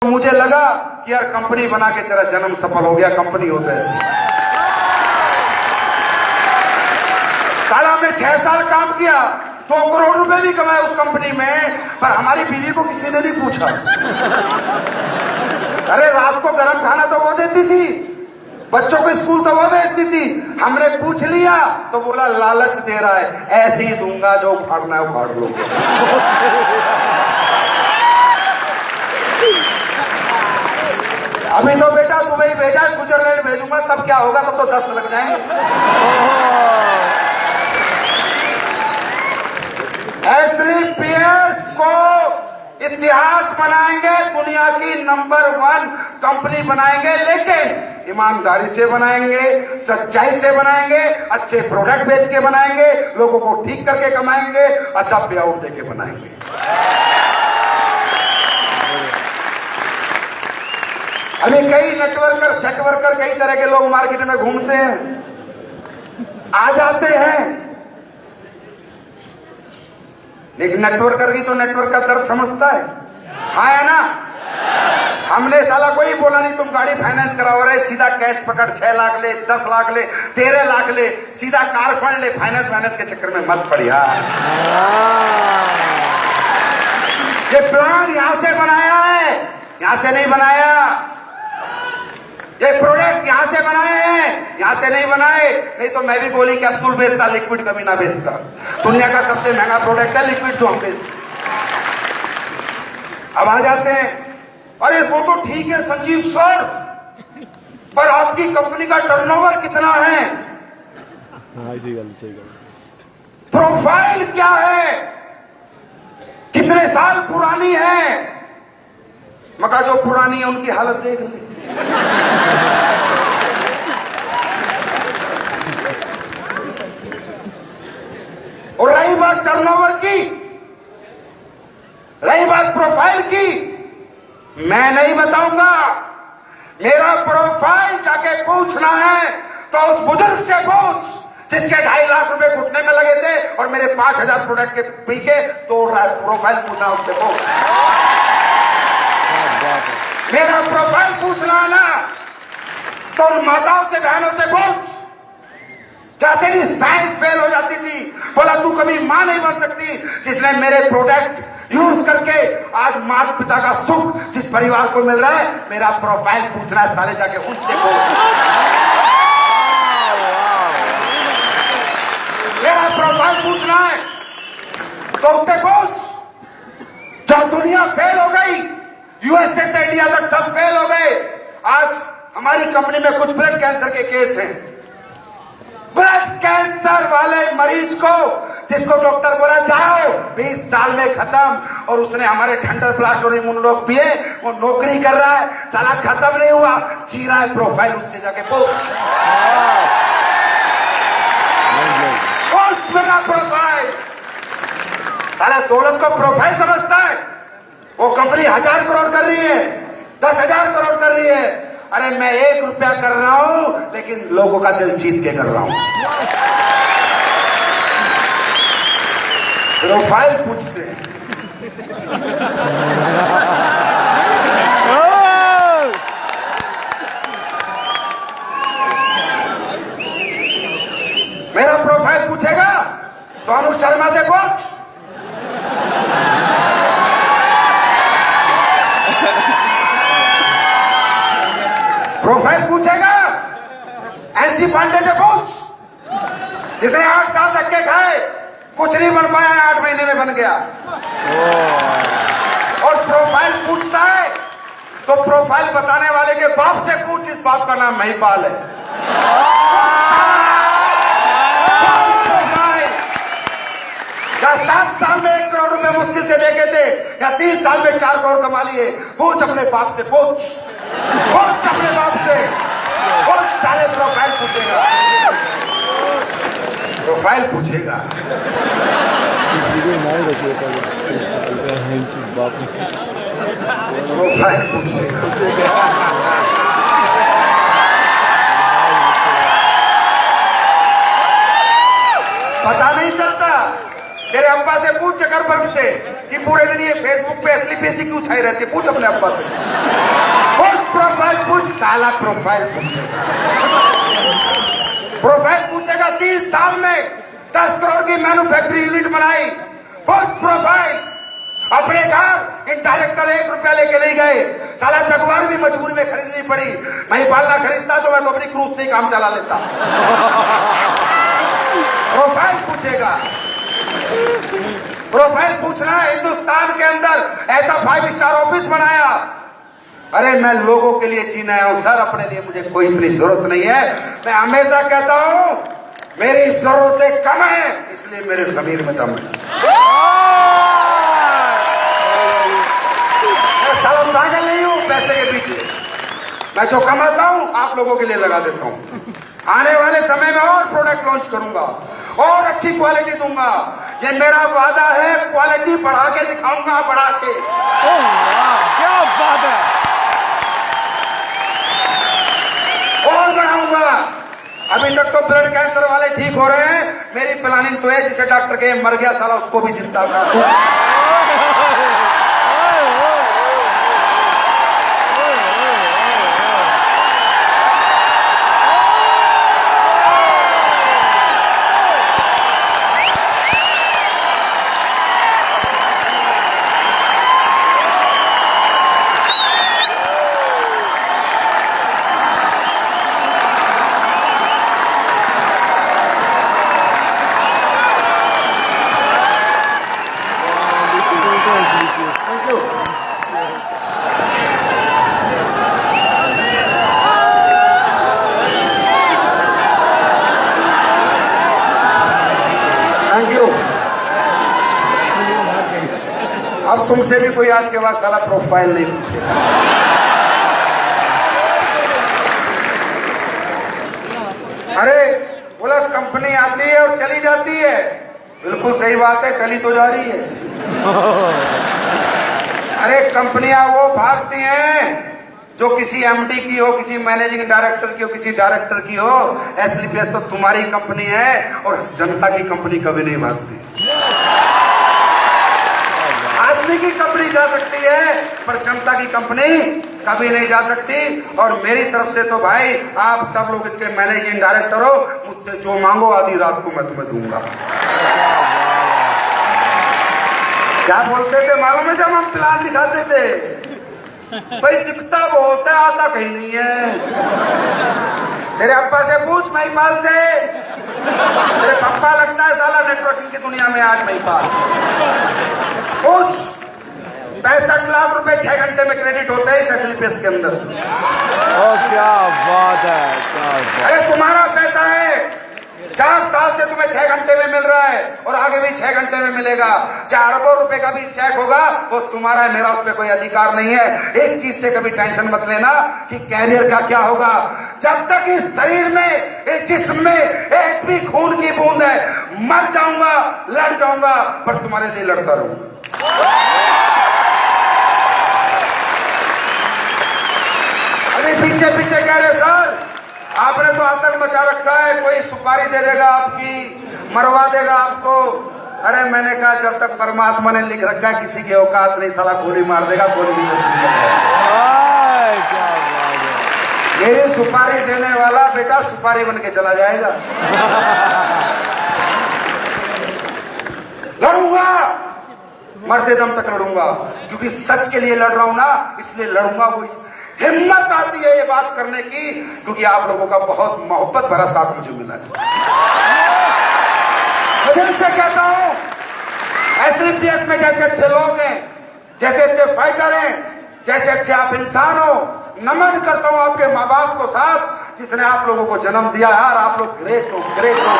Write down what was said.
मुझे लगा कि यार कंपनी बना के तेरा जन्म सफल हो गया, कंपनी होता है ऐसे। साला हमने 6 साल काम किया, 2 करोड़ रुपए भी कमाए उस कंपनी में, पर हमारी बीवी को किसी ने नहीं पूछा। अरे रात को गर्म खाना तो वो देती थी, बच्चों को स्कूल तो वो भेजती थी, हमने पूछ लिया तो बोला लालच दे रहा है, ऐसे ही दूंगा, जो उखाड़ना है उखाड़ लो। अभी तो बेटा दुबई भेजा, स्विट्जरलैंड भेजूंगा, तब क्या होगा, तब तो 10 लग जाएंगे। एसलीपीएस को इतिहास बनाएंगे, दुनिया की नंबर 1 कंपनी बनाएंगे, लेकिन ईमानदारी से बनाएंगे, सच्चाई से बनाएंगे, अच्छे प्रोडक्ट बेच के बनाएंगे, लोगों को ठीक करके कमाएंगे, अच्छा पे आउट देके बनाएंगे। अभी कई नेटवर्कर, सेट वर्कर, कई तरह के लोग मार्केट में घूमते हैं, आ जाते हैं, लेकिन नेटवर्कर भी तो नेटवर्क का दर्द समझता है। हाँ है ना? हमने साला कोई बोला नहीं तुम गाड़ी फाइनेंस कराओ, रहे सीधा कैश पकड़, 6 लाख ले, 10 लाख ले, 13 लाख ले, सीधा कार फंड ले, फाइनेंस के चक्कर में मत पड़िया। ये प्लान यहां से बनाया है, यहां से नहीं बनाया। ये प्रोडक्ट यहां से बनाए हैं, यहां से नहीं बनाए, नहीं तो मैं भी गोली कैप्सूल बेचता, लिक्विड कभी ना बेचता। दुनिया का सबसे महंगा प्रोडक्ट है लिक्विड जो हम बेचते। अब आ जाते हैं, अरे वो तो ठीक है संजीव सर, पर आपकी कंपनी का टर्नओवर कितना है? प्रोफाइल क्या है? कितने साल पुरानी है? मगर जो पुरानी है उनकी हालत देख ली। और रही बात टर्नओवर की, रही बात प्रोफाइल की, मैं नहीं बताऊंगा। मेरा प्रोफाइल जाके पूछना है तो उस बुजुर्ग से पूछ जिसके 2.5 लाख रुपए घुटने में लगे थे और मेरे 5,000 प्रोडक्ट के पी के तो प्रोफाइल पूछना उससे पूछ। मेरा प्रोफाइल पूछना है ना तो उन माताओं से, बहनों से पूछ चाहते थी साइंस फेल हो जाती थी, बोला तू कभी मां नहीं बन सकती, जिसने मेरे प्रोडक्ट यूज करके आज माता पिता का सुख जिस परिवार को मिल रहा है, मेरा प्रोफाइल पूछना है, साले जाके उनसे पूछ। मेरा प्रोफाइल पूछना है तो उससे पूछ। जब दुनिया फेल हो गई, यूएसए से इंडिया तक सब फेल हो गए, आज हमारी कंपनी में कुछ ब्लड कैंसर के केस हैं। ब्लड कैंसर वाले मरीज को, जिसको डॉक्टर बोला जाओ 20 साल में खत्म, और उसने हमारे ठंडर प्लास्ट और इम्यूनोलॉग पिए, वो नौकरी कर रहा है, साला खत्म नहीं हुआ, जी रहा है। प्रोफाइल उससे जाके पूछ मेरा प्रोफाइल। साला दौलत को प्रोफाइल समझता है। वो कंपनी 1000 करोड़ कर रही है, 10,000 करोड़ कर रही है, अरे मैं 1 रुपया कर रहा हूं, लेकिन लोगों का दिल जीत के कर रहा हूं। प्रोफाइल पूछते हैं। मेरा प्रोफाइल पूछेगा तो अनुज शर्मा से पूछ। प्रोफाइल पूछेगा एनसी पांडे से पूछ, जिसने 8 साल धक्के खाए, कुछ नहीं बन पाया, 8 महीने में बन गया। और प्रोफाइल पूछता है तो प्रोफाइल बताने वाले के बाप से पूछ, जिस बाप का नाम महिपाल है। या 7 साल में 1 करोड़ रुपए मुश्किल से देखे थे, या 30 साल में 4 करोड़ कमा लिए, पूछ अपने बाप से, पूछ अपने बाप से, बहुत सारे प्रोफाइल पूछेगा, प्रोफाइल पूछेगा। प्रोफाइल पूछेगा। पता नहीं चलता। तेरे अब्बा से पूछ, जकरबर्ग से, कि पूरे दिन ये फेसबुक पे एसलीपीएस क्यों छाई रहती है, पूछ अपने अब्बा से। साला प्रोफाइल पूछेगा। प्रोफाइल पूछेगा 30 साल में 10 करोड़ की मैन्युफैक्चरिंग यूनिट बनाई। बहुत प्रोफाइल अपने घर इन डायरेक्टर 1 रुपया लेके नहीं गए। साला जगुआर भी मजबूरी में खरीदनी पड़ी। मैं पालना खरीदता तो मैं तो अपनी क्रूज से ही काम चला लेता। प्रोफाइल पूछेगा। प्रोफाइल पूछना है हिंदुस्तान के अंदर ऐसा 5 स्टार ऑफिस बनाया। अरे मैं लोगों के लिए जीना हूं सर, अपने लिए मुझे कोई इतनी जरूरत नहीं है। मैं हमेशा कहता हूं मेरी जरूरतें कम है, इसलिए मेरे जमीर में दम है। मैं साला पागल नहीं हूं पैसे के पीछे। मैं जो कमाता हूं आप लोगों के लिए लगा देता हूं। आने वाले समय में और प्रोडक्ट लॉन्च करूंगा और अच्छी क्वालिटी दूंगा। ये मेरा वादा है, क्वालिटी बढ़ा के दिखाऊंगा, बढ़ा के। क्या बात है। और बढ़ाऊंगा। अभी तक तो ब्लड कैंसर वाले ठीक हो रहे हैं। मेरी प्लानिंग तो है जिसे डॉक्टर के मर गया साला उसको भी जिंदा कर दूं। Thank you. अब तुमसे भी कोई आज के बाद साला प्रोफाइल नहीं पूछेगा। अरे बोला कंपनी आती है और चली जाती है। बिल्कुल सही बात है, चली तो जा रही है। अरे कंपनियां वो भागती हैं जो किसी एमडी की हो, किसी मैनेजिंग डायरेक्टर की हो, किसी डायरेक्टर की हो। एसलीपीएस तो तुम्हारी कंपनी है और जनता की कंपनी कभी नहीं भागती। आदमी की कंपनी जा सकती है पर जनता की कंपनी कभी नहीं जा सकती। और मेरी तरफ से तो भाई आप सब लोग इसके मैनेजिंग डायरेक्टर हो, मुझसे जो मांगो आधी रात को मैं तुम्हें दूंगा। क्या बोलते थे मालूम है जब हम प्लान दिखाते थे? भाई दिखता बहुत है, आता कहीं नहीं है। तेरे अब्बा से पूछ महिपाल से। तेरे पप्पा लगता है साला नेटवर्किंग की दुनिया में आज महिपाल। पूछ 65 लाख रुपए 6 घंटे में क्रेडिट होते हैं इस एसलीपीएस के अंदर। क्या बात है, क्या बात है। अरे तुम्हारा पैसा है, 4 साल से तुम्हें 6 घंटे में मिल रहा है और आगे भी 6 घंटे में मिलेगा। 4 अरब रुपए का भी चेक होगा वो तुम्हारा है, मेरा उस पर कोई अधिकार नहीं है। इस चीज से कभी टेंशन मत लेना कि कैरियर का क्या होगा। जब तक इस शरीर में, इस जिस्म में एक भी खून की बूंद है, मर जाऊंगा, लड़ जाऊंगा, पर तुम्हारे लिए लड़ता रहूंगा। अभी पीछे पीछे कह रहे सर आपने तो आतंक मचा रखा है, कोई सुपारी दे देगा आपकी, मरवा देगा आपको। अरे मैंने कहा जब तक परमात्मा ने लिख रखा है किसी की औकात नहीं, साला गोली मार देगा, गोली भी मेरी सुपारी देने वाला बेटा सुपारी बन के चला जाएगा। लड़ूंगा, मरते दम तक लड़ूंगा, क्योंकि सच के लिए लड़ रहा हूं ना, इसलिए लड़ूंगा। वो हिम्मत आती है ये बात करने की क्योंकि आप लोगों का बहुत मोहब्बत भरा साथ मुझे मिला है। मैं दिल से कहता हूं एसलीपीएस में जैसे अच्छे लोग हैं, जैसे अच्छे फाइटर हैं, जैसे अच्छे आप इंसान हो, नमन करता हूं आपके माँ बाप को साहब जिसने आप लोगों को जन्म दिया। यार आप लोग ग्रेट हो, ग्रेट हो।